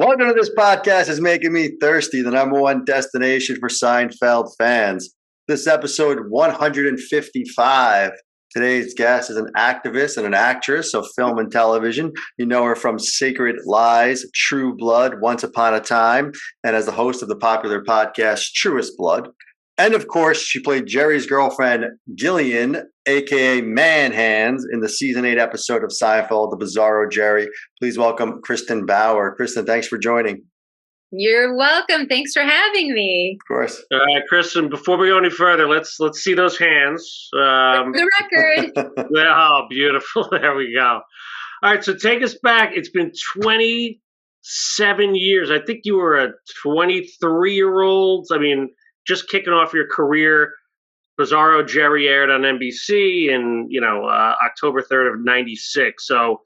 Welcome to this podcast is making me thirsty, the number one destination for Seinfeld fans. This episode 155. Today's guest is an activist and an actress of film and television. You know her from Sacred Lies, True Blood, Once Upon a Time, and as the host of the popular podcast Truest Blood. And of course, she played Jerry's girlfriend, Gillian, aka Man Hands, in the season 8 episode of Seinfeld, the Bizzaro Jerry. Please welcome Kristin Bauer. Kristin, thanks for joining. You're welcome. Thanks for having me. Of course. All right, Kristin, before we go any further, let's see those hands. For the record. Oh, beautiful. There we go. All right, so take us back. It's been 27 years. I think you were a 23-year-old. I mean, just kicking off your career. Bizzaro Jerry aired on NBC in, October 3rd of 96. So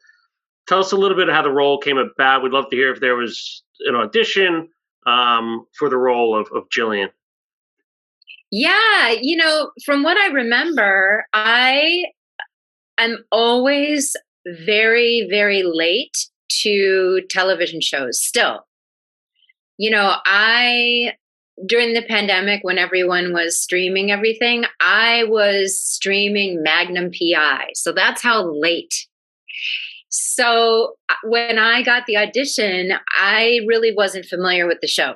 tell us a little bit of how the role came about. We'd love to hear if there was an audition for the role of Gillian. Yeah, from what I remember, I am always very, very late to television shows still. During the pandemic, when everyone was streaming everything, I was streaming Magnum PI. So that's how late. So when I got the audition, I really wasn't familiar with the show.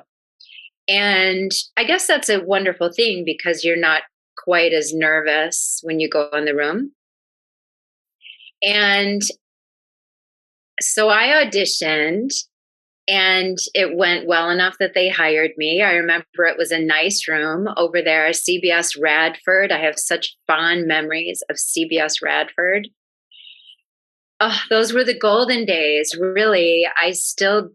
And I guess that's a wonderful thing because you're not quite as nervous when you go in the room. And so I auditioned. And it went well enough that they hired me. I remember it was a nice room over there at CBS Radford. I have such fond memories of CBS Radford. Oh, those were the golden days. Really, I still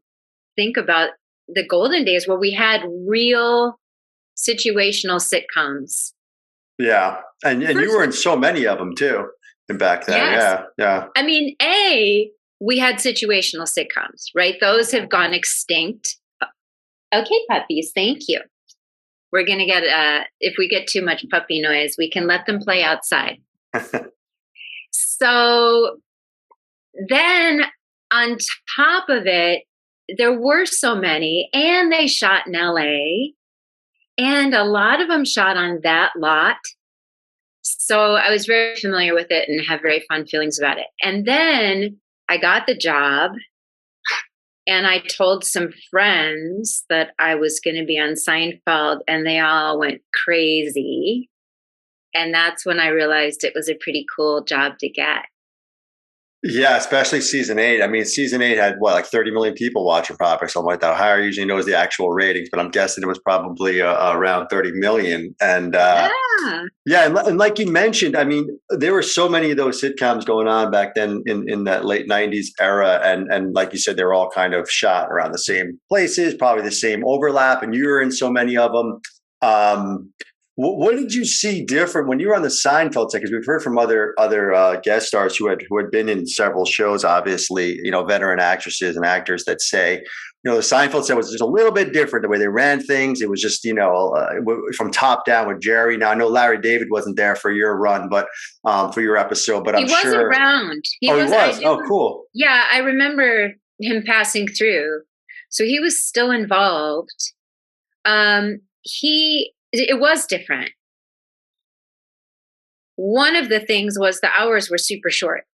think about the golden days where we had real situational sitcoms. Yeah. And you were in so many of them too. And back then. Yes. Yeah. I mean, we had situational sitcoms, right? Those have gone extinct. Okay, puppies, thank you. We're going to get, if we get too much puppy noise, we can let them play outside. So then on top of it, there were so many, and they shot in LA, and a lot of them shot on that lot. So I was very familiar with it and have very fond feelings about it. And then I got the job and I told some friends that I was going to be on Seinfeld, and they all went crazy. And that's when I realized it was a pretty cool job to get. Yeah, especially season 8. I mean, season 8 had like 30 million people watching probably, something like that. Ohio usually knows the actual ratings, but I'm guessing it was probably around 30 million. And and like you mentioned, I mean, there were so many of those sitcoms going on back then in that late 90s era. And like you said, they were all kind of shot around the same places, probably the same overlap. And you were in so many of them. What did you see different when you were on the Seinfeld set? Because we've heard from other guest stars who had been in several shows, obviously, veteran actresses and actors that say, the Seinfeld set was just a little bit different. The way they ran things, it was just, from top down with Jerry. Now, I know Larry David wasn't there for your run, but for your episode, but I'm sure. He was around. He was? Oh, cool. Yeah, I remember him passing through. So he was still involved. It was different. One of the things was the hours were super short.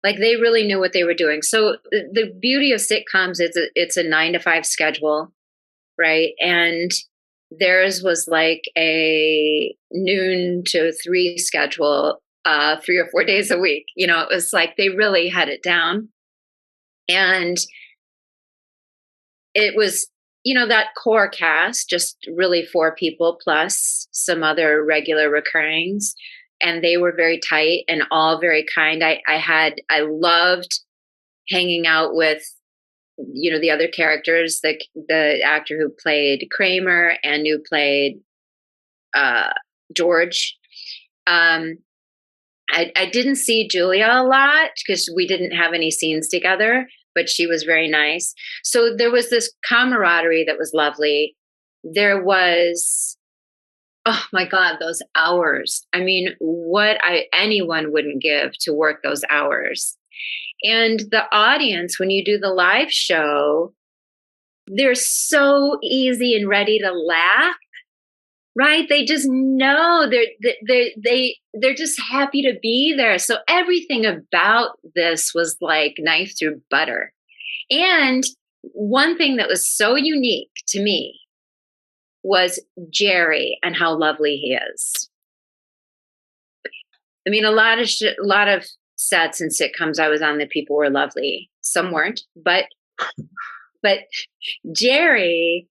Like they really knew what they were doing. So the beauty of sitcoms is it's a 9-to-5 schedule, right? And theirs was like a noon to 3 schedule, 3 or 4 days a week. It was like they really had it down. And it was, that core cast, just really 4 people plus some other regular recurrings. And they were very tight and all very kind. I loved hanging out with, the other characters, the actor who played Kramer and who played George. I didn't see Julia a lot because we didn't have any scenes together, but she was very nice. So there was this camaraderie that was lovely. There was, oh my God, those hours. I mean, what anyone wouldn't give to work those hours. And the audience, when you do the live show, they're so easy and ready to laugh, right? They just know they're just happy to be there. So everything about this was like knife through butter. And one thing that was so unique to me was Jerry and how lovely he is. I mean, a lot of sets and sitcoms I was on, the people were lovely. Some weren't, but Jerry,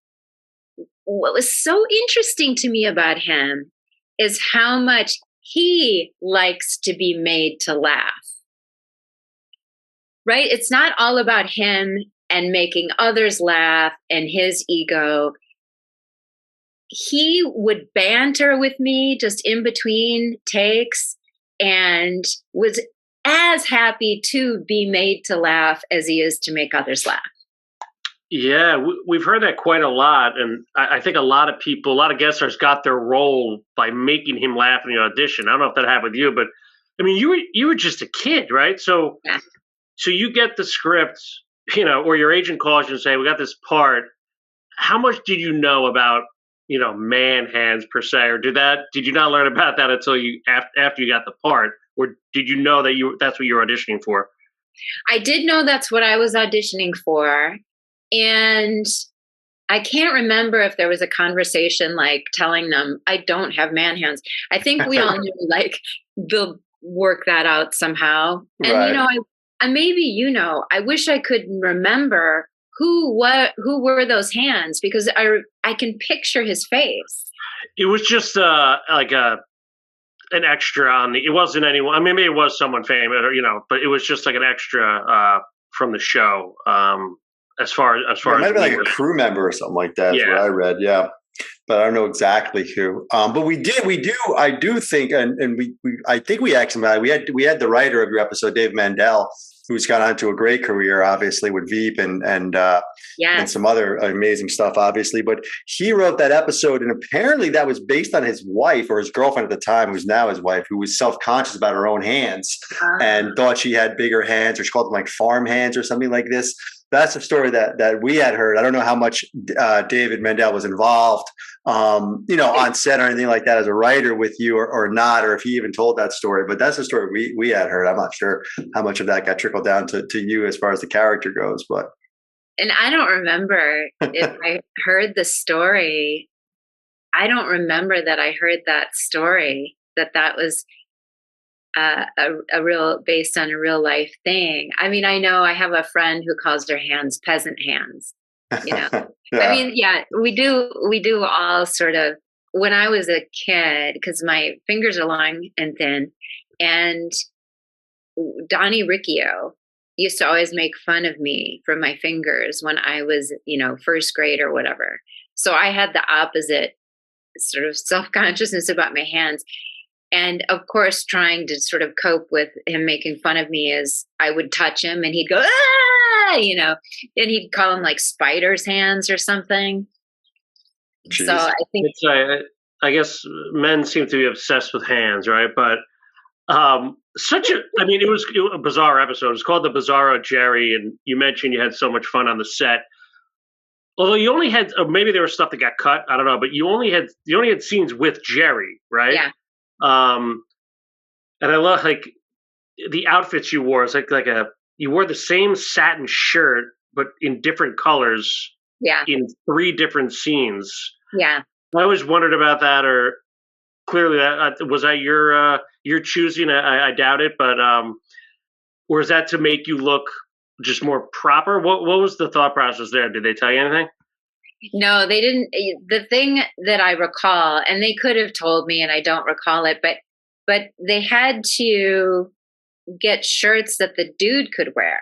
what was so interesting to me about him is how much he likes to be made to laugh. Right? It's not all about him and making others laugh and his ego. He would banter with me just in between takes and was as happy to be made to laugh as he is to make others laugh. Yeah, we've heard that quite a lot. And I think a lot of people, a lot of guest stars got their role by making him laugh in the audition. I don't know if that happened with you, but I mean, you were just a kid, right? So, Yeah. So you get the script, you know, or your agent calls you and say, we got this part. How much did you know about, you know, man hands per se, or did you not learn about that until you after you got the part, or did you know that that's what you were auditioning for? I did know that's what I was auditioning for, and I can't remember if there was a conversation like telling them I don't have man hands. I think we all knew like they'll work that out somehow, and Right. you know, maybe you know, I wish I could remember who were those hands, because I can picture his face. It was just like an extra on the. It wasn't anyone. I mean, maybe it was someone famous, or you know, but it was just like an extra from the show. As far It as might have been like a crew member or something like that. Is what I read. Yeah. But I don't know exactly who. But we do. I do think, and we I think we asked him about it. We had the writer of your episode, Dave Mandel, who's gone on to a great career, obviously with Veep and some other amazing stuff, obviously. But he wrote that episode, and apparently that was based on his wife or his girlfriend at the time, who's now his wife, who was self-conscious about her own hands and thought she had bigger hands, or she called them like farm hands or something like this. That's a story that we had heard. I don't know how much David Mandel was involved, on set or anything like that as a writer with you or not, or if he even told that story. But that's the story we had heard. I'm not sure how much of that got trickled down to you as far as the character goes. But and I don't remember if I heard the story. I don't remember that I heard that story, that was a real, based on a real life thing. I mean, I know I have a friend who calls her hands peasant hands, you know. Yeah. I mean, yeah, we do all sort of. When I was a kid, because my fingers are long and thin, and Donnie Riccio used to always make fun of me for my fingers when I was, first grade or whatever. So I had the opposite sort of self-consciousness about my hands. And of course, trying to sort of cope with him making fun of me is I would touch him and he'd go, and he'd call them like spider's hands or something. Jeez. So I think I guess men seem to be obsessed with hands, right? But it was a bizarre episode. It's called the Bizzaro Jerry, and you mentioned you had so much fun on the set. Although you only had, maybe there was stuff that got cut, I don't know, but you only had scenes with Jerry, right? Yeah. And I love like the outfits you wore. It's like you wore the same satin shirt, but in different colors. Yeah. In 3 different scenes. Yeah. I always wondered about that, or clearly that was that your choosing. I doubt it, but or is that to make you look just more proper? What was the thought process there? Did they tell you anything? No, they didn't. The thing that I recall, and they could have told me, and I don't recall it, but they had to get shirts that the dude could wear.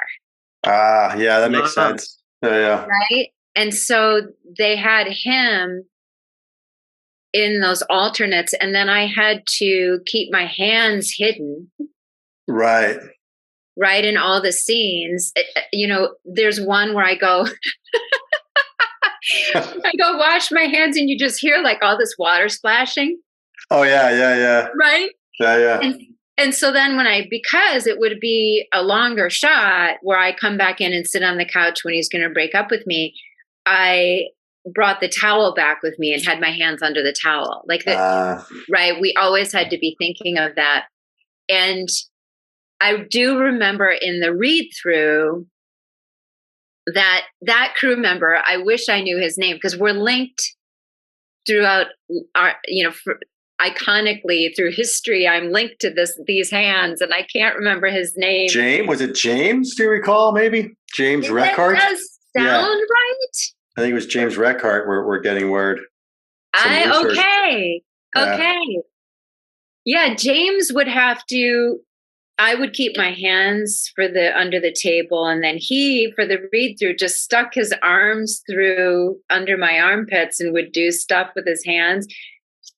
Yeah, that makes sense. Yeah. Right? And so they had him in those alternates, and then I had to keep my hands hidden. Right. Right, in all the scenes. There's one where I go... I go wash my hands and you just hear like all this water splashing. Oh yeah. Right? Yeah. And so then because it would be a longer shot where I come back in and sit on the couch when he's going to break up with me, I brought the towel back with me and had my hands under the towel. Like that, right? We always had to be thinking of that. And I do remember in the read through that crew member, I wish I knew his name because we're linked throughout our, iconically through history. I'm linked to these hands, and I can't remember his name. James, was it James? Do you recall? Maybe James Reckart. That does sound right. I think it was James Reckart. We're getting word. Okay. Yeah, James would have to. I would keep my hands under the table, and then he, for the read through, just stuck his arms through under my armpits and would do stuff with his hands.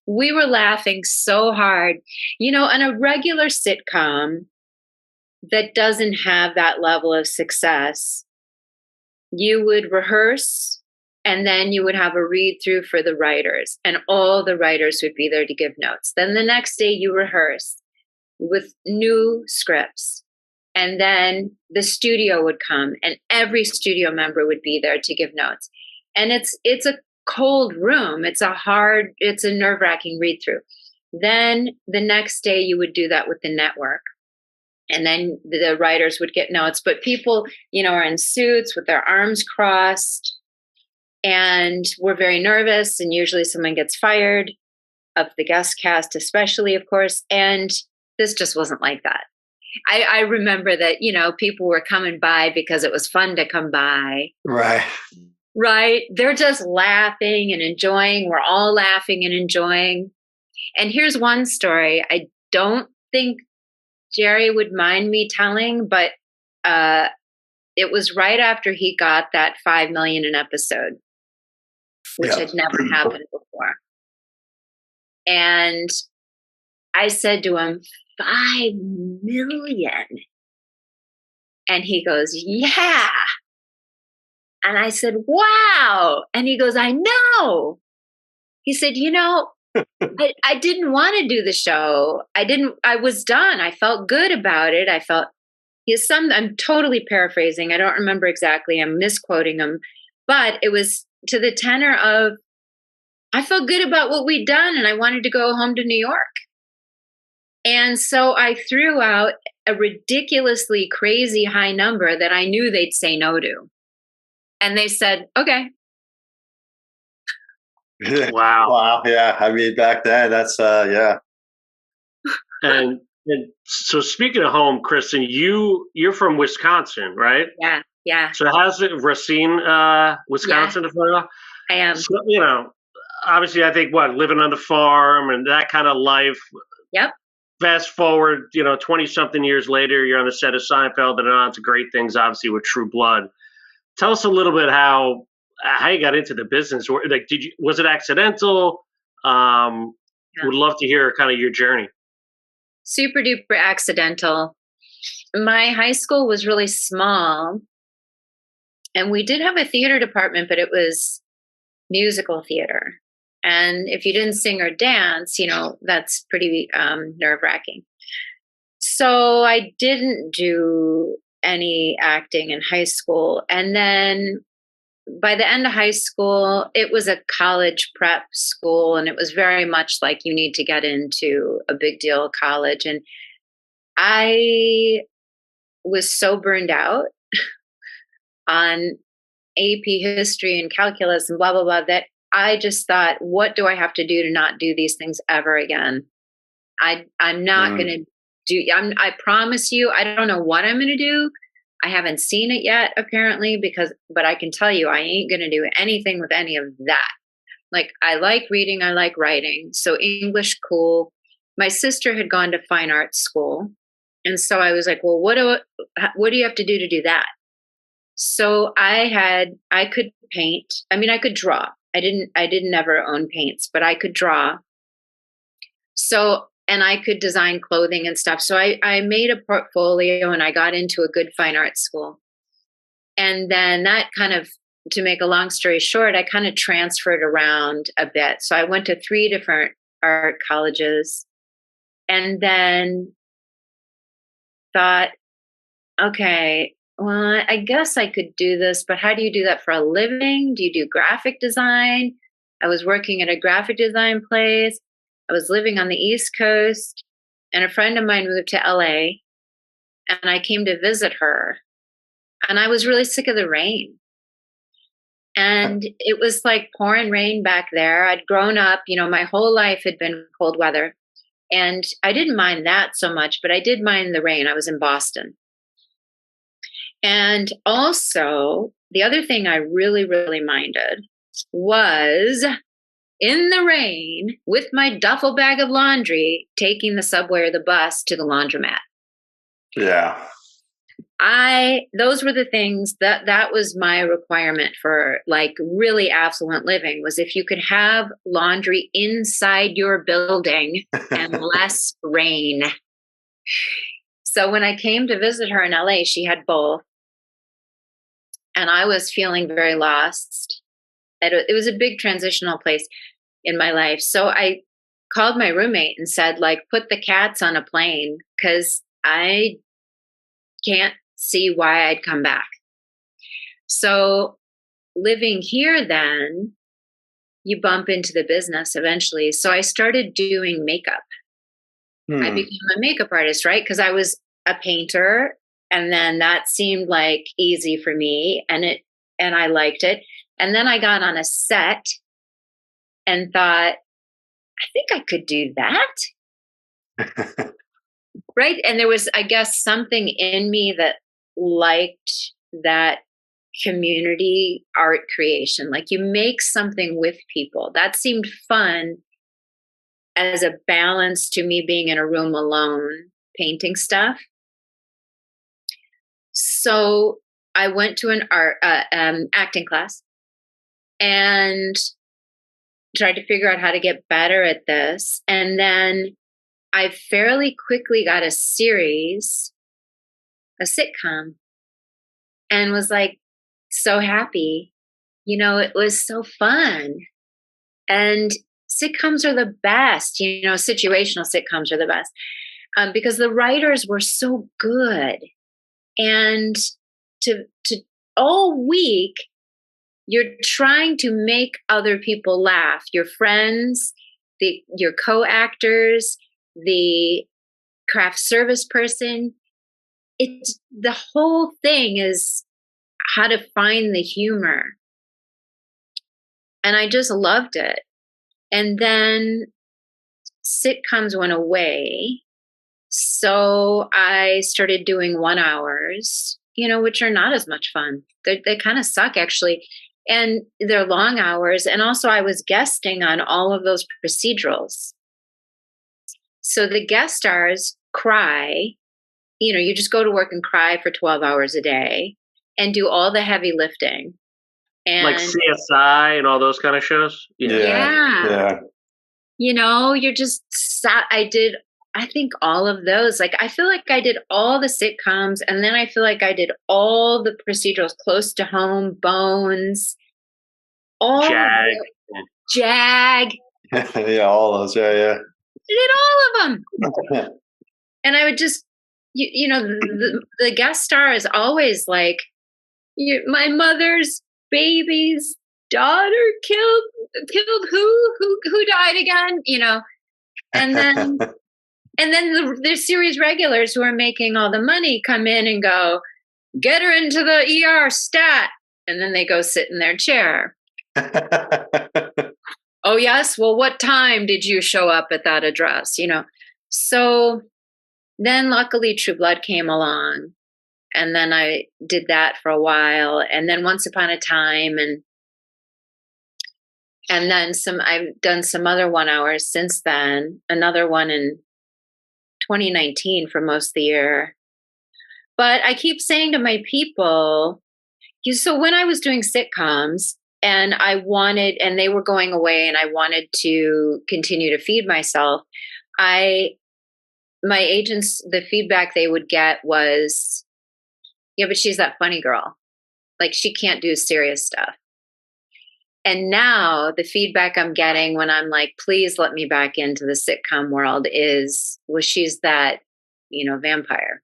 We were laughing so hard. On a regular sitcom that doesn't have that level of success, you would rehearse and then you would have a read through for the writers, and all the writers would be there to give notes. Then the next day you rehearse with new scripts, and then the studio would come and every studio member would be there to give notes. And it's a cold room. It's a nerve-wracking read through. Then the next day you would do that with the network, and then the writers would get notes. But people, are in suits with their arms crossed, and we're very nervous, and usually someone gets fired, of the guest cast especially, of course. And this just wasn't like that. I remember that, people were coming by because it was fun to come by. Right. They're just laughing and enjoying. We're all laughing and enjoying. And here's one story I don't think Jerry would mind me telling, but it was right after he got that $5 million an episode, which had never happened before. And I said to him, $5 million. And he goes, yeah. And I said, wow. And he goes, I know. He said, I didn't want to do the show. I was done. I felt good about it. I'm totally paraphrasing. I don't remember exactly. I'm misquoting him, but it was to the tenor of, I felt good about what we'd done and I wanted to go home to New York. And so I threw out a ridiculously crazy high number that I knew they'd say no to. And they said, okay. Wow. Yeah. I mean, back then, that's, yeah. And so speaking of home, Kristin, you're from Wisconsin, right? Yeah. So how's it, Racine, Wisconsin? Yeah, I am. So, obviously, I think, living on the farm and that kind of life. Yep. Fast forward, 20-something years later, you're on the set of Seinfeld and on to great things, obviously, with True Blood. Tell us a little bit how you got into the business. Like, was it accidental? Would love to hear kind of your journey. Super duper accidental. My high school was really small, and we did have a theater department, but it was musical theater. And if you didn't sing or dance, that's pretty nerve-wracking. So I didn't do any acting in high school. And then by the end of high school, it was a college prep school, and it was very much like you need to get into a big deal college. And I was so burned out on AP history and calculus and blah, blah, blah, that I just thought, what do I have to do to not do these things ever again? I'm not going to do, I promise you, I don't know what I'm going to do. I haven't seen it yet, apparently, but I can tell you, I ain't going to do anything with any of that. Like, I like reading, I like writing. So English, cool. My sister had gone to fine arts school. And so I was like, well, what do you have to do that? So I could paint. I mean, I could draw. I didn't ever own paints, but I could draw. So, and I could design clothing and stuff. So I made a portfolio and I got into a good fine arts school. And then that kind of, to make a long story short, I kind of transferred around a bit. So I went to 3 different art colleges and then thought, okay, well, I guess I could do this, but how do you do that for a living? Do you do graphic design? I was working at a graphic design place. I was living on the East Coast, and a friend of mine moved to LA, and I came to visit her, and I was really sick of the rain. And it was like pouring rain back there. I'd grown up, my whole life had been cold weather, and I didn't mind that so much, but I did mind the rain. I was in Boston. And also, the other thing I really, really minded was in the rain with my duffel bag of laundry, taking the subway or the bus to the laundromat. Yeah. Those were the things that was my requirement for like really affluent living, was if you could have laundry inside your building and less rain. So when I came to visit her in LA, she had both. And I was feeling very lost. It was a big transitional place in my life. So I called my roommate and said, like, put the cats on a plane, because I can't see why I'd come back. So living here, then you bump into the business eventually. So I started doing makeup. I became a makeup artist, right? Because I was a painter. And then that seemed like easy for me, and I liked it. And then I got on a set and thought, I think I could do that. Right. And there was, I guess, something in me that liked that community art creation. Like, you make something with people. That seemed fun as a balance to me being in a room alone painting stuff. So I went to an acting class and tried to figure out how to get better at this. And then I fairly quickly got a series, a sitcom, and was like so happy. It was so fun. And sitcoms are the best, situational sitcoms are the best, because the writers were so good. And to all week, you're trying to make other people laugh, your friends, your co-actors, the craft service person. The whole thing is how to find the humor. And I just loved it. And then sitcoms went away. So I started doing 1 hours, which are not as much fun. They kind of suck, actually. And they're long hours. And also I was guesting on all of those procedurals. So the guest stars cry. You just go to work and cry for 12 hours a day and do all the heavy lifting. And like CSI and all those kind of shows? Yeah. You're just, I think all of those, like, I feel like I did all the sitcoms, and then I feel like I did all the procedurals, Close to Home, Bones, all Jag. Yeah, all those. Yeah. I did all of them. And I would just, the guest star is always like, my mother's baby's daughter killed who died again, and then and then the series regulars who are making all the money come in and go, get her into the ER stat, and then they go sit in their chair. Oh yes, well, what time did you show up at that address? So then luckily True Blood came along, and then I did that for a while, and then Once Upon a Time, and then I've done some other 1 hours since then, another one in 2019 for most of the year. But I keep saying to my people, so when I was doing sitcoms and they were going away and I wanted to continue to feed myself, my agents, the feedback they would get was, yeah, but she's that funny girl. Like, she can't do serious stuff. And now the feedback I'm getting when I'm like, please let me back into the sitcom world she's that, vampire.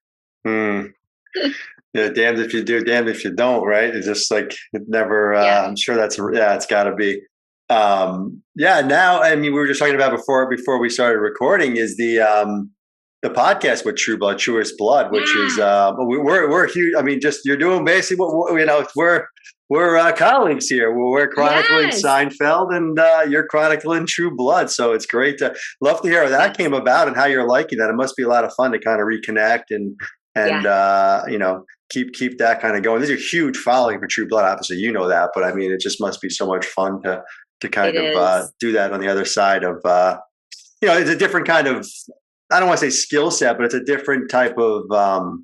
damned if you do, damned if you don't, right? It's just like it never. I'm sure it's got to be. Now, I mean, we were just talking about before we started recording is the podcast with True Blood, Truest Blood, which is we're huge. I mean, just you're doing basically what we're colleagues here. We're chronicling Seinfeld, and you're chronicling True Blood. So it's great to love to hear how that came about and how you're liking that. It must be a lot of fun to kind of reconnect and keep that kind of going. There's a huge following for True Blood. Obviously, you know that, but I mean, it just must be so much fun to kind of do that on the other side of it's a different kind of. I don't want to say skill set, but it's a different type of.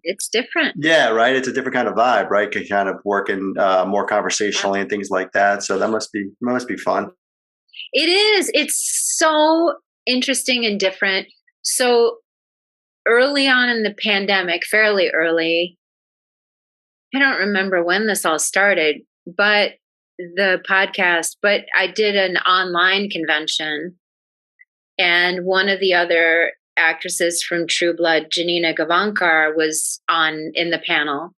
It's different. Yeah, right. It's a different kind of vibe, right? Can kind of working more conversationally and things like that. So that must be fun. It is. It's so interesting and different. So early on in the pandemic, fairly early, I don't remember when this all started, but I did an online convention, and one of the other actresses from True Blood, Janina Gavankar, was in the panel.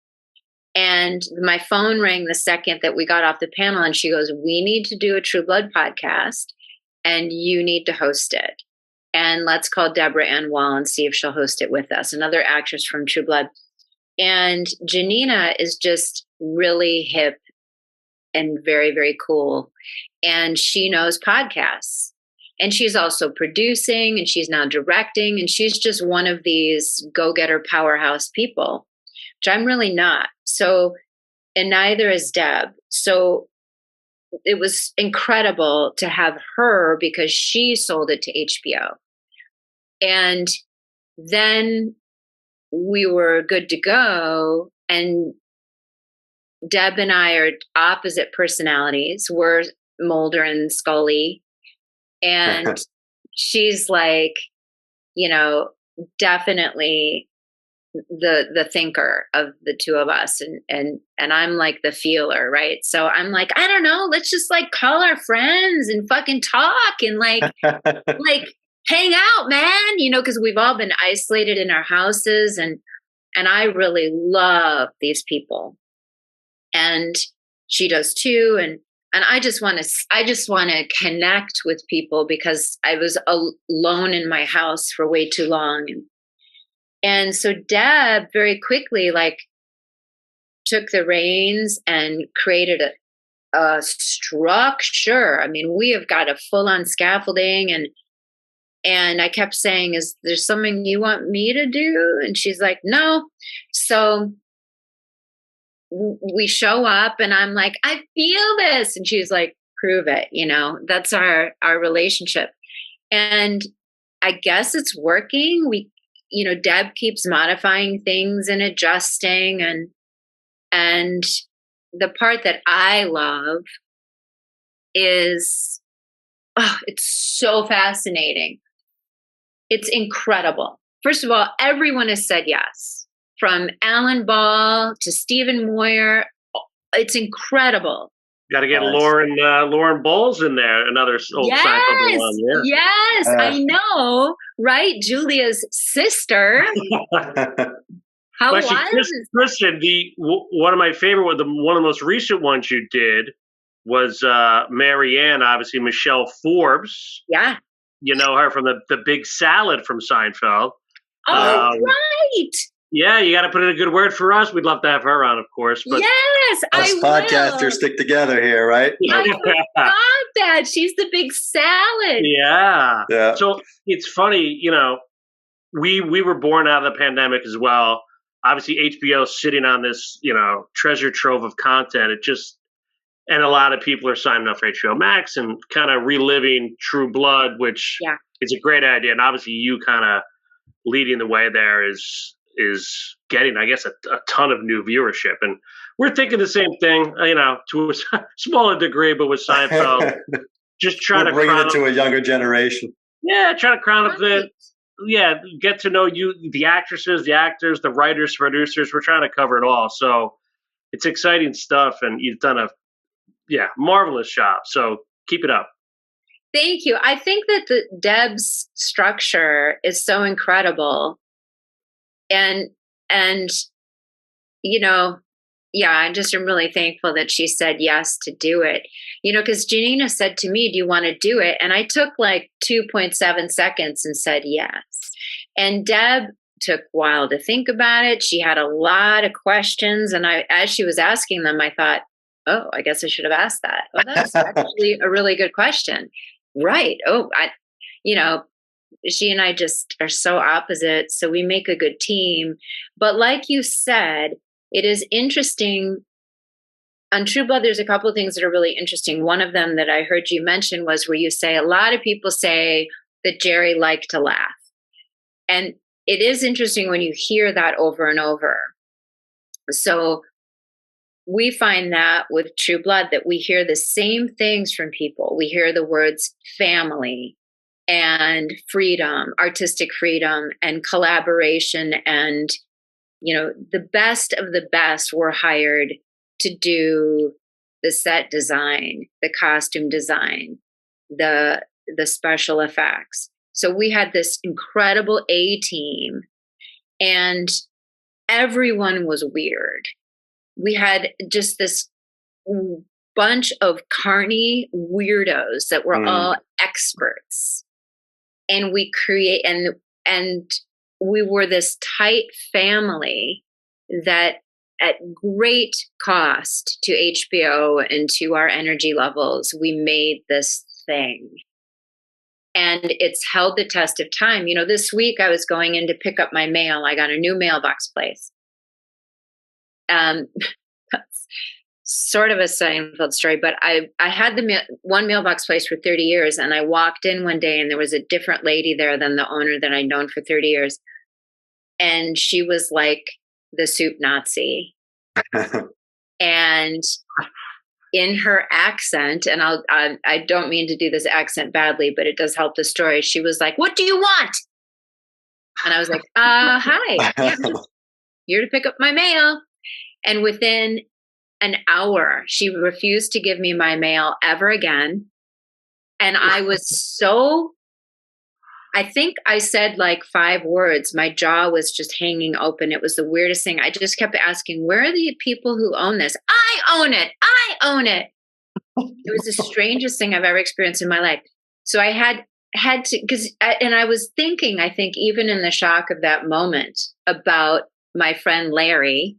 And my phone rang the second that we got off the panel, and she goes, "We need to do a True Blood podcast, and you need to host it. And let's call Deborah Ann Wall and see if she'll host it with us," another actress from True Blood. And Janina is just really hip and very, very cool. And she knows podcasts. And she's also producing, and she's now directing, and she's just one of these go-getter powerhouse people, which I'm really not. So, and neither is Deb. So it was incredible to have her because she sold it to HBO. And then we were good to go. And Deb and I are opposite personalities. We're Mulder and Scully. And she's like, definitely the thinker of the two of us. And I'm like the feeler, right? So I'm like, I don't know, let's just like call our friends and fucking talk and like hang out, man, because we've all been isolated in our houses, and I really love these people. And she does too. And I just want to connect with people because I was alone in my house for way too long. And so Deb very quickly took the reins and created a structure. I mean, we have got a full on scaffolding, and I kept saying, "Is there something you want me to do?" And she's like, "No." So we show up, and I'm like, "I feel this," and she's like, "Prove it." That's our relationship, and I guess it's working. Deb keeps modifying things and adjusting, and the part that I love is, it's so fascinating. It's incredible. First of all, everyone has said yes. From Alan Ball to Stephen Moyer, it's incredible. Got to get Lauren Bowles in there, another old Seinfeld one. Yeah. Yes, I know, right? Julia's sister. How was it? Kristin, one of my favorite, one of the most recent ones you did was Marianne, obviously Michelle Forbes. Yeah. You know her from the Big Salad from Seinfeld. Oh, right. Yeah, you got to put in a good word for us. We'd love to have her on, of course. But yes, us podcasters stick together here, right? I forgot that. She's the Big Salad. Yeah. So it's funny, we were born out of the pandemic as well. Obviously, HBO sitting on this, treasure trove of content. And a lot of people are signing up for HBO Max and kind of reliving True Blood, which is a great idea. And obviously, you kind of leading the way there is getting, I guess, a ton of new viewership. And we're thinking the same thing, to a smaller degree, but with Seinfeld, just trying to bring it to a younger generation. Yeah, trying to crown up get to know you, the actresses, the actors, the writers, producers. We're trying to cover it all. So it's exciting stuff, and you've done a marvelous job. So keep it up. Thank you. I think that the Deb's structure is so incredible. And you know, yeah, I just am really thankful that she said yes to do it. Because Janina said to me, "Do you want to do it?" And I took like 2.7 seconds and said yes. And Deb took a while to think about it. She had a lot of questions. And as she was asking them, I thought, oh, I guess I should have asked that. Oh, that's actually a really good question. Right. Oh, she and I just are so opposite. So we make a good team. But like you said, it is interesting. On True Blood, there's a couple of things that are really interesting. One of them that I heard you mention was where you say a lot of people say that Jerry liked to laugh. And it is interesting when you hear that over and over. So we find that with True Blood that we hear the same things from people. We hear the words family and freedom, artistic freedom and collaboration. And, the best of the best were hired to do the set design, the costume design, the special effects. So we had this incredible A team and everyone was weird. We had just this bunch of carny weirdos that were all experts. And we and we were this tight family that at great cost to HBO and to our energy levels, we made this thing. And it's held the test of time. This week I was going in to pick up my mail. I got a new mailbox place. That's sort of a Seinfeld story, but I had one mailbox place for 30 years. And I walked in one day and there was a different lady there than the owner that I'd known for 30 years. And she was like the soup Nazi. And in her accent, and I don't mean to do this accent badly, but it does help the story. She was like, "What do you want?" And I was like, "Hi, yeah, here to pick up my mail." And within an hour, she refused to give me my mail ever again. And I was I think I said like 5 words. My jaw was just hanging open. It was the weirdest thing. I just kept asking, where are the people who own this? I own it. I own it. It was the strangest thing I've ever experienced in my life. So I had to, and I was thinking, I think even in the shock of that moment about my friend Larry,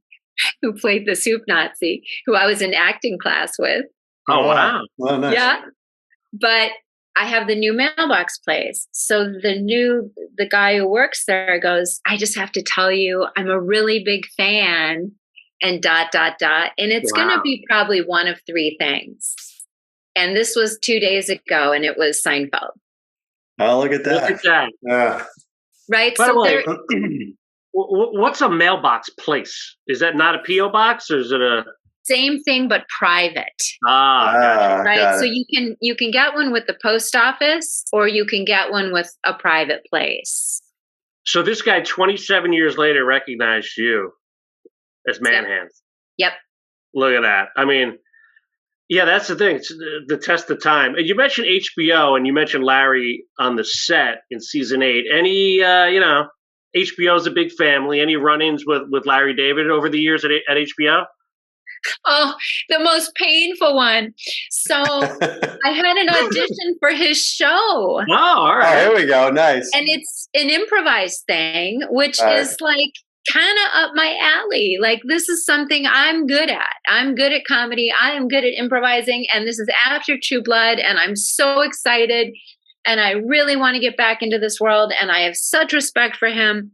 who played the soup Nazi, who I was in acting class with. Oh, wow. Well, nice. Yeah. But I have the new mailbox place. So the guy who works there goes, "I just have to tell you, I'm a really big fan and ... And it's going to be probably one of 3 things. And this was 2 days ago and it was Seinfeld. Oh, look at that. Look at that. Yeah. Right. By So the way, what's a mailbox place? Is that not a P.O. box or is it a... Same thing, but private. Gotcha. Right. So you can get one with the post office or you can get one with a private place. So this guy 27 years later recognized you as Manhand. Yep. Look at that. I mean, yeah, that's the thing. It's the test of time. And you mentioned HBO and you mentioned Larry on the set in season 8. Any, HBO's a big family. Any run-ins with Larry David over the years at HBO? Oh, the most painful one. So I had an audition for his show. Oh, all right. Oh, here we go. Nice. And it's an improvised thing, which is like kind of up my alley. Like, this is something I'm good at. I'm good at comedy. I am good at improvising. And this is after True Blood. And I'm so excited. And I really want to get back into this world. And I have such respect for him.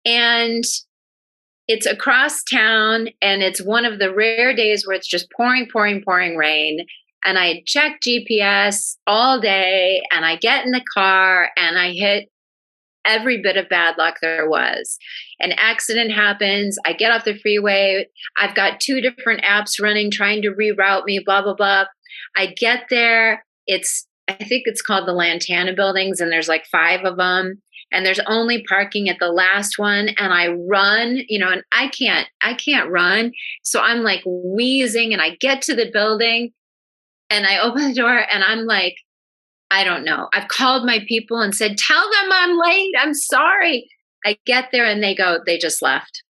And it's across town, and it's one of the rare days where it's just pouring rain. And I checked GPS all day, and I get in the car, and I hit every bit of bad luck there was. An accident happens. I get off the freeway. I've got 2 different apps running, trying to reroute me, blah, blah, blah. I get there. I think it's called the Lantana buildings, and there's like 5 of them. And there's only parking at the last one. And I run, and I can't run. So I'm like wheezing, and I get to the building and I open the door and I'm like, I don't know. I've called my people and said, tell them I'm late. I'm sorry. I get there and they just left.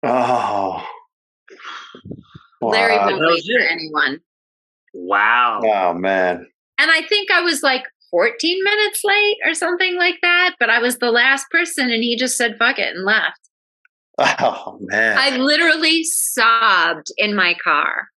Oh, Larry wow. won't wait for anyone. Wow. Oh, man. And I think I was like 14 minutes late or something like that, but I was the last person and he just said, fuck it, and left. Oh, man. I literally sobbed in my car.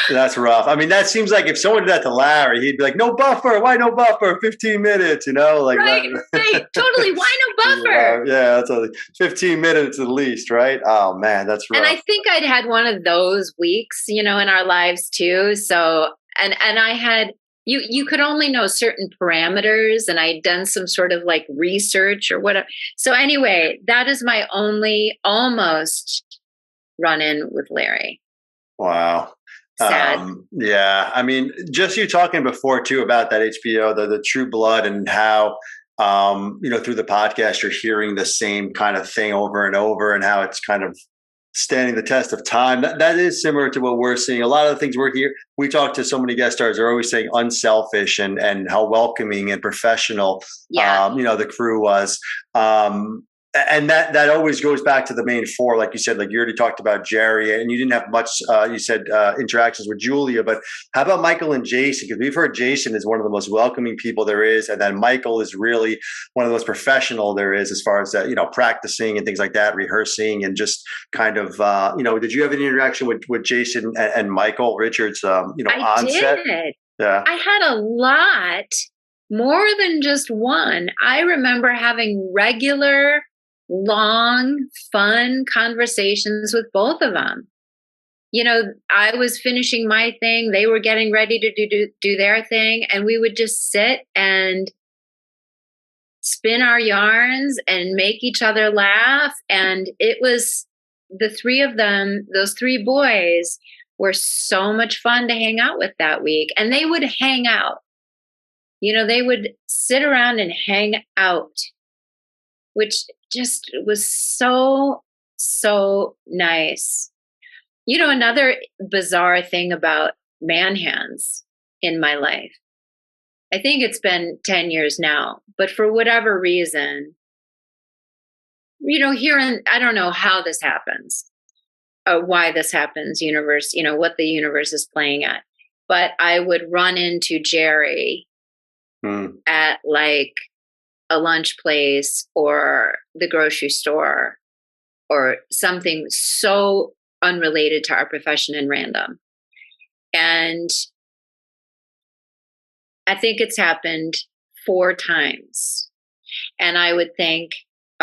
That's rough. I mean, that seems like if someone did that to Larry, he'd be like, no buffer. Why no buffer? 15 minutes, like right, right. Totally. Why no buffer? Yeah, that's 15 minutes at least, right? Oh, man, that's rough. And I think I'd had one of those weeks, in our lives too. So, and I had, you could only know certain parameters, and I'd done some sort of like research or whatever. So anyway, that is my only almost run-in with Larry. Wow. Sad. Yeah. I mean, just you talking before too about that HBO, the True Blood, and how, through the podcast, you're hearing the same kind of thing over and over, and how it's kind of standing the test of time. That is similar to what we're seeing. A lot of the things we're here, we talk to so many guest stars, they're always saying unselfish and how welcoming and professional, the crew was. And that always goes back to the main four, like you said. Like you already talked about Jerry, and you didn't have much. You said interactions with Julia, but how about Michael and Jason? Because we've heard Jason is one of the most welcoming people there is, and then Michael is really one of the most professional there is, as far as practicing and things like that, rehearsing, and just kind of Did you have any interaction with Jason and Michael Richards? On set? Yeah, I had a lot more than just one. I remember having regular, long, fun conversations with both of them. I was finishing my thing. They were getting ready to do their thing. And we would just sit and spin our yarns and make each other laugh. And it was the three of them, those three boys were so much fun to hang out with that week. And they would hang out. They would sit around and hang out, which just was so, so nice. Another bizarre thing about man hands in my life, I think it's been 10 years now, but for whatever reason, I don't know how this happens, why this happens, universe, what the universe is playing at, but I would run into Jerry at like a lunch place or the grocery store or something so unrelated to our profession and random. And I think it's happened 4 times. And I would think,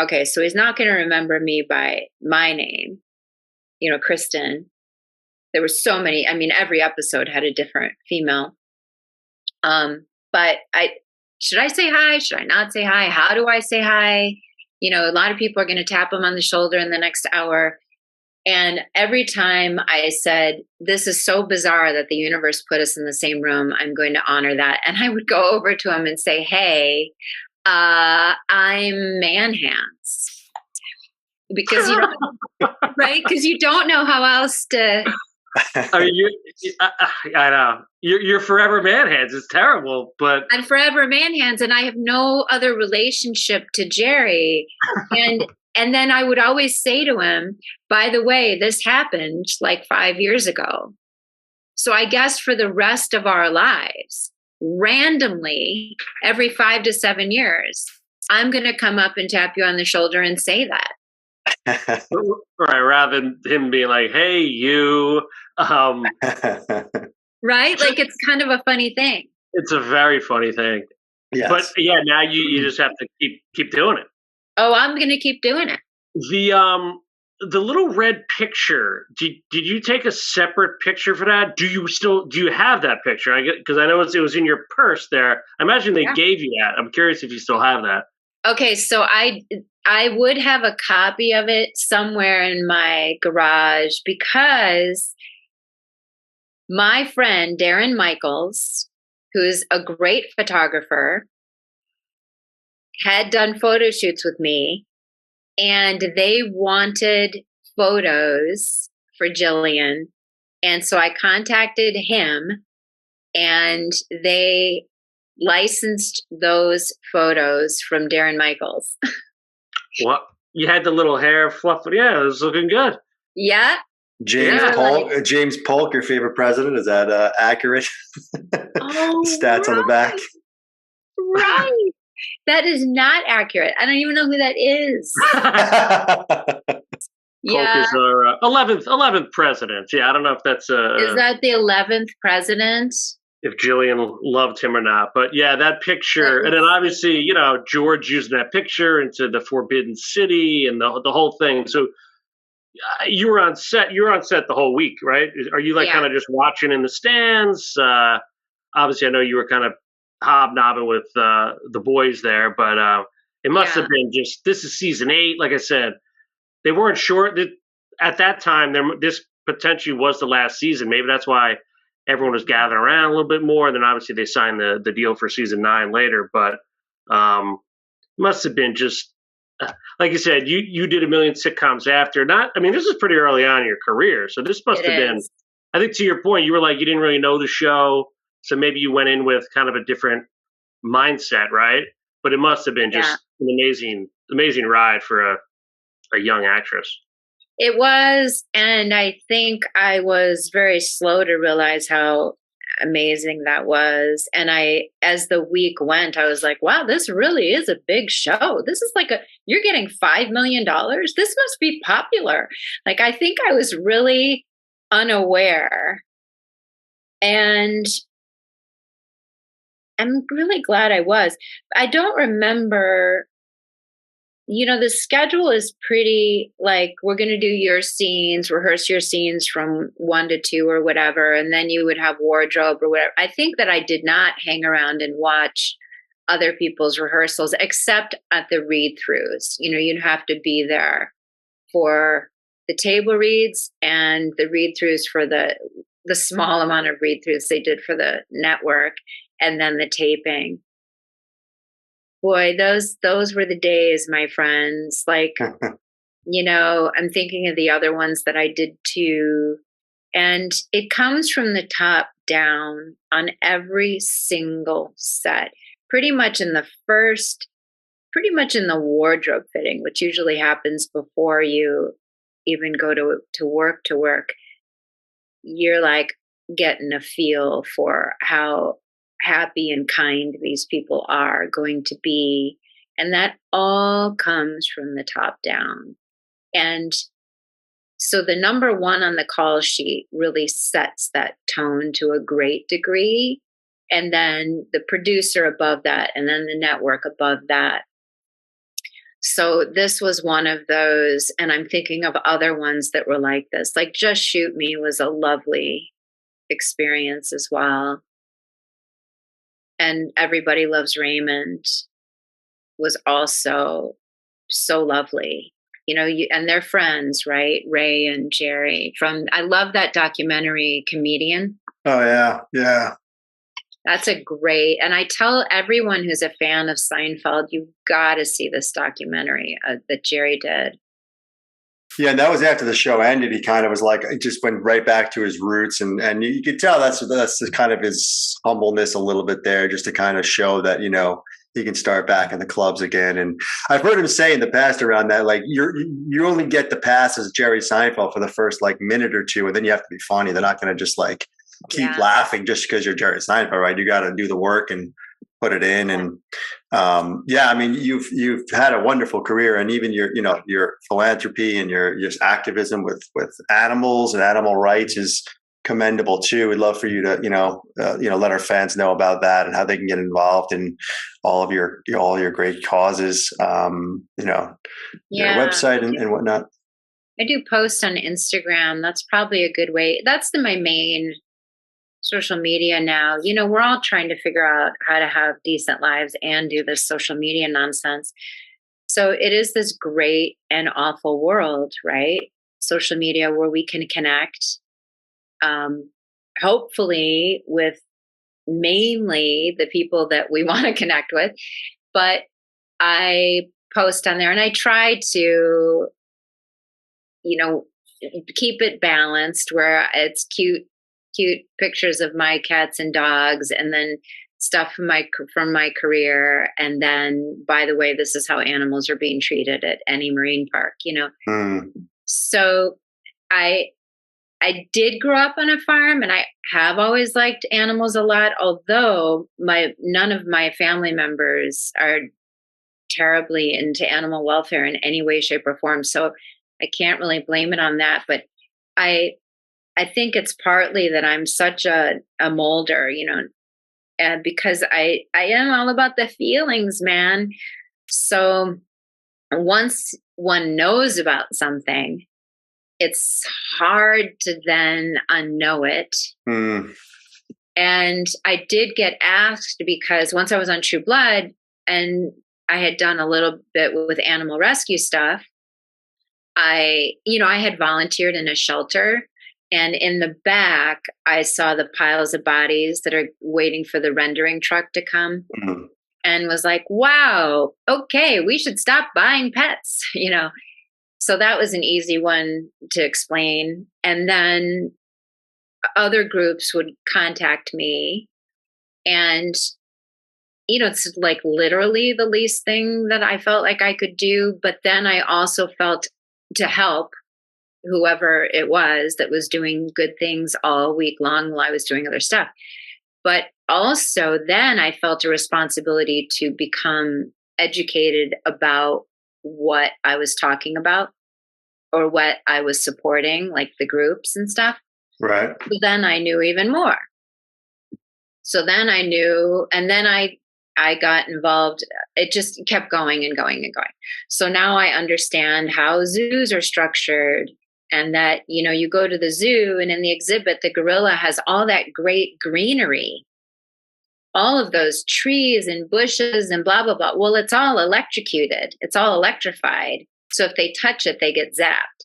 okay, so he's not going to remember me by my name, Kristin. There were so many. I mean, every episode had a different female. But should I say hi? Should I not say hi? How do I say hi? A lot of people are going to tap him on the shoulder in the next hour. And every time I said, this is so bizarre that the universe put us in the same room, I'm going to honor that. And I would go over to him and say, hey, I'm man hands. Because right? Because you don't know how else to. I mean, I know you're forever man hands. It's terrible, but I'm forever man hands, and I have no other relationship to Jerry. And then I would always say to him, by the way, this happened like 5 years ago. So I guess for the rest of our lives, randomly, every 5 to 7 years, I'm going to come up and tap you on the shoulder and say that. Right, rather than him being like, hey, you. Right? Like, it's kind of a funny thing. It's a very funny thing. Yes. But yeah, now you just have to keep doing it. Oh, I'm going to keep doing it. The little red picture, did you take a separate picture for that? Do you have that picture? Because I know it was in your purse there. I imagine they gave you that. I'm curious if you still have that. Okay, so I would have a copy of it somewhere in my garage because my friend Darren Michaels, who's a great photographer, had done photo shoots with me, and they wanted photos for Gillian. And so I contacted him, and they licensed those photos from Darren Michaels. What? You had the little hair fluff. Yeah, it was looking good. Yeah. James Yeah. Polk, James Polk, your favorite president, is that accurate? Oh, Stats on the back. Right. That is not accurate. I don't even know who that is. Polk is our 11th president. Yeah, I don't know if that's is that the 11th president? If Gillian loved him or not. But yeah, that picture, and then obviously, you know, George using that picture into the Forbidden City and the whole thing. So you were on set. You were on set the whole week, right? Are you like kind of just watching in the stands? Obviously, I know you were kind of hobnobbing with the boys there, but it must have been just. This is season 8. Like I said, they weren't sure that at that time. This potentially was the last season. Maybe that's why everyone was gathering around a little bit more. And then obviously they signed the deal for season 9 later. But must have been just. Like you said, you did a million sitcoms after. This is pretty early on in your career, so this must have been. I think to your point, you were like you didn't really know the show, so maybe you went in with kind of a different mindset, right? But it must have been just an amazing ride for a young actress. It was, and I think I was very slow to realize how amazing that was. And as the week went, I was like, wow, this really is a big show. This is like you're getting $5 million. This must be popular. Like, I think I was really unaware. And I'm really glad I was. I don't remember, the schedule is pretty like we're going to do your scenes, rehearse your scenes from 1 to 2 or whatever. And then you would have wardrobe or whatever. I think that I did not hang around and watch other people's rehearsals except at the read throughs. You'd have to be there for the table reads and the read throughs for the small amount of read throughs they did for the network and then the taping. Boy, those were the days, my friends. Like, I'm thinking of the other ones that I did too. And it comes from the top down on every single set, pretty much in the wardrobe fitting, which usually happens before you even go to work. You're like getting a feel for how happy and kind these people are going to be. And that all comes from the top down. And so the number 1 on the call sheet really sets that tone to a great degree. And then the producer above that, and then the network above that. So this was one of those, and I'm thinking of other ones that were like this. Like Just Shoot Me was a lovely experience as well. And Everybody Loves Raymond was also so lovely. And they're friends, right? Ray and Jerry I love that documentary Comedian. Oh, yeah. Yeah. That's a great, and I tell everyone who's a fan of Seinfeld, you've got to see this documentary that Jerry did. Yeah, and that was after the show ended. He kind of was like, it just went right back to his roots, and you could tell that's kind of his humbleness a little bit there, just to kind of show that he can start back in the clubs again. And I've heard him say in the past around that, like you only get the pass as Jerry Seinfeld for the first like minute or 2, and then you have to be funny. They're not going to just like keep laughing just because you're Jerry Seinfeld, right? You got to do the work and put it in. And you've had a wonderful career, and even your philanthropy and your activism with animals and animal rights is commendable too. We'd love for you to let our fans know about that and how they can get involved in all of your great causes. Your website and whatnot. I do post on Instagram. That's probably a good way. That's my main social media now. We're all trying to figure out how to have decent lives and do this social media nonsense. So it is this great and awful world, right? Social media where we can connect, hopefully with mainly the people that we want to connect with. But I post on there and I try to, keep it balanced where it's cute pictures of my cats and dogs, and then stuff from my career, and then, by the way, this is how animals are being treated at any marine park, So I did grow up on a farm, and I have always liked animals a lot, although none of my family members are terribly into animal welfare in any way, shape, or form. So I can't really blame it on that. But I think it's partly that I'm such a molder, because I am all about the feelings, man. So once one knows about something, it's hard to then unknow it. And I did get asked, because once I was on True Blood and I had done a little bit with animal rescue stuff, I had volunteered in a shelter, and in the back, I saw the piles of bodies that are waiting for the rendering truck to come, and was like, wow, okay, we should stop buying pets, So that was an easy one to explain. And then other groups would contact me, and, it's like literally the least thing that I felt like I could do. But then I also felt to help whoever it was that was doing good things all week long while I was doing other stuff. But also then I felt a responsibility to become educated about what I was talking about or what I was supporting, like the groups and stuff. Right. So then I knew even more. So then I knew, and then I got involved. It just kept going and going and going. So now I understand how zoos are structured, and that, you go to the zoo, and in the exhibit, the gorilla has all that great greenery, all of those trees and bushes and blah, blah, blah. Well, it's all electrocuted. It's all electrified. So if they touch it, they get zapped.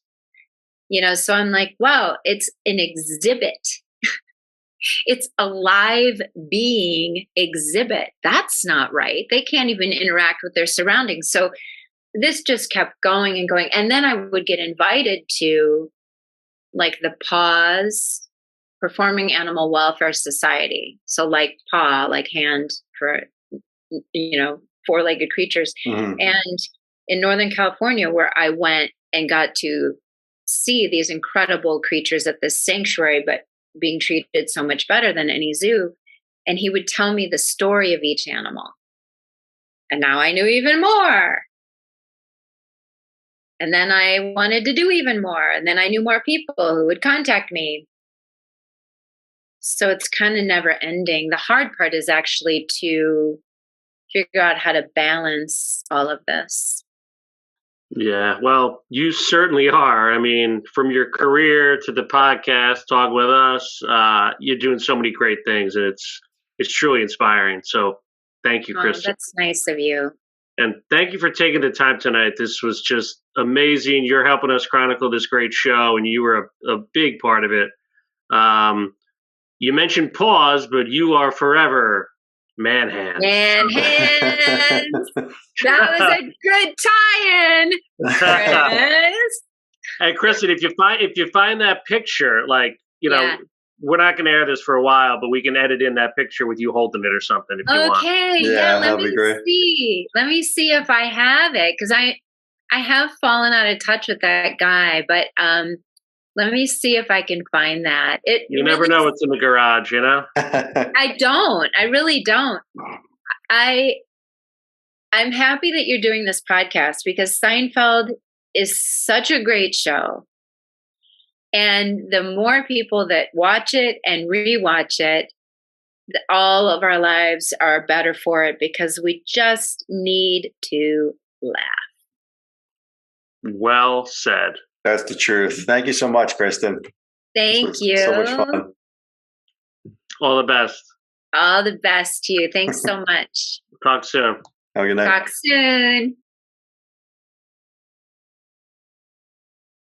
So I'm like, wow, it's an exhibit. It's a live being exhibit. That's not right. They can't even interact with their surroundings. So this just kept going and going. And then I would get invited to, like, the PAWS, Performing Animal Welfare Society. So like paw, like hand for, four-legged creatures. And in Northern California, where I went and got to see these incredible creatures at this sanctuary, but being treated so much better than any zoo. And he would tell me the story of each animal. And now I knew even more. And then I wanted to do even more. And then I knew more people who would contact me. So it's kind of never ending. The hard part is actually to figure out how to balance all of this. Yeah, well, you certainly are. I mean, from your career to the podcast, Talk With Us, you're doing so many great things, and it's truly inspiring. So thank you, Kristin. That's nice of you. And thank you for taking the time tonight. This was just amazing. You're helping us chronicle this great show, and you were a big part of it. You mentioned PAWS, but you are forever Man Hands. Man Hands. That was a good tie-in, Chris. Hey, Kristin, if you find that picture, like, we're not going to air this for a while, but we can edit in that picture with you holding it or something if you want. Okay, let me see. Let me see if I have it, because I have fallen out of touch with that guy, but let me see if I can find that. You never know what's in the garage, I don't. I really don't. I'm happy that you're doing this podcast, because Seinfeld is such a great show. And the more people that watch it and rewatch it, all of our lives are better for it, because we just need to laugh. Well said. That's the truth. Thank you so much, Kristin. Thank you. So much fun. All the best. All the best to you. Thanks so much. Talk soon. Have a good night. Talk soon.